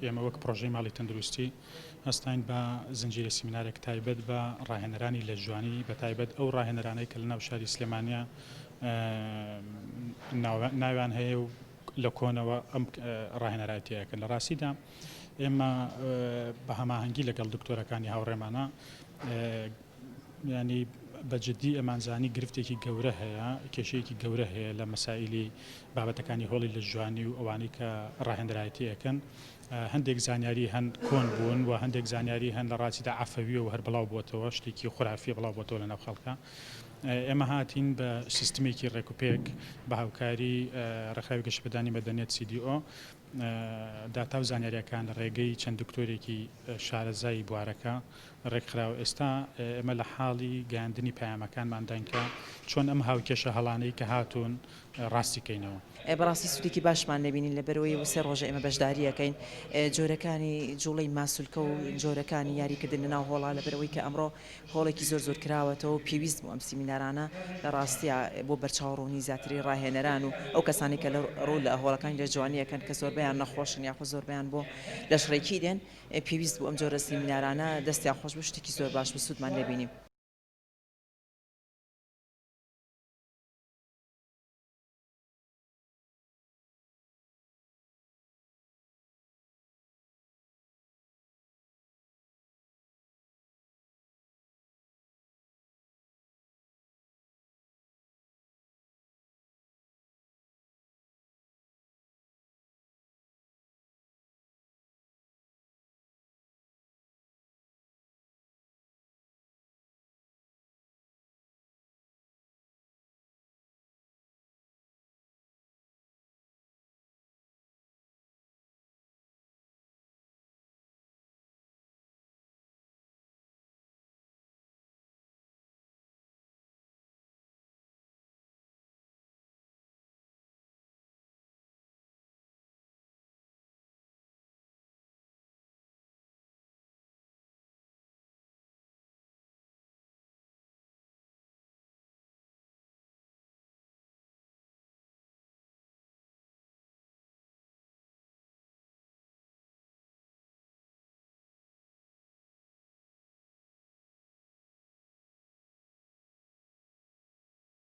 ئێمە وەک پرۆژەی ماڵی تەندروستی هەستین بە زنجیرە سیمینارێک تایبەت بە ڕاهێنەرانی لە جوانی بە تایبەت ئەو ڕاهێنەرانەی کە لە ناو شاری سلێمانیا ناویان هەیە و لە کۆنەوە ئەم ڕاهێنەرایەتەکەن. لە ڕاستیدا ئێمە بە هەماهەنگی لەگەڵ دکتۆرەکانی هاوڕێمانە ینی بەجددی ئەمانزانی گرفتێکی گەورە هەیە، کێشەیەکی گەورە هەیە لە مەسائلی بابەتەکانی هۆڵی لە جوانی و ئەوانەی کە ڕاهێنەرایەتیەکەن. هەندێک زانیاری هەن کۆن بوون و هەندێک زانیاری هەن لە ڕاستیدا عەفەویە و هەر بڵاو بۆتەوە، شتێکی خورافی بڵاو بۆتەوە لە ناو خەڵکە. ئێمە هاتین بە سیستمێکی ڕێکوپێک بە هاوکاری ڕێکخراوی گەشتبەدانی مەدەنیەت CDO داتا و زانیاریەکان لە ڕێگەی چەند دکتۆرێکی شارەزای بوارەکە ڕێکخراوە. ئێستا ئێمە لە حاڵی گەیاندنی پەیامەکانماندان کە چۆن ئەم هاوکێشە هەڵانەی کە هاتوون ڕاستی کەینەوە. بەڕاستی سوودێکی باشمان لەبینین لەبەرەوەی سێ ڕۆژە ئێمە بەشداریەکەین جۆرەکانی جوڵەی ماسوولکە و جۆرەکانی یاریکردن لەناو هۆڵا لەبەرەوەی کە ئەمڕۆ هۆڵێکی زۆر کراوەتەوە و پێویست بوو ئەم سیمینارانە لە ڕاستیە بۆ بەرچاوڕوونی زیاتری ڕاهێنەران و ئەو کەسانی کە لە ڕوو لە هۆڵەکانی لە جوانیەکەن کە زۆربیان نەخۆشن یاخۆ زۆربیان بۆ لە شڕێکی دێن پێویست بوو ئەم جۆرە سیمینارانە دەستیان خۆش بوو، شتێکی زۆر باش بە سوودمان لەبینیم.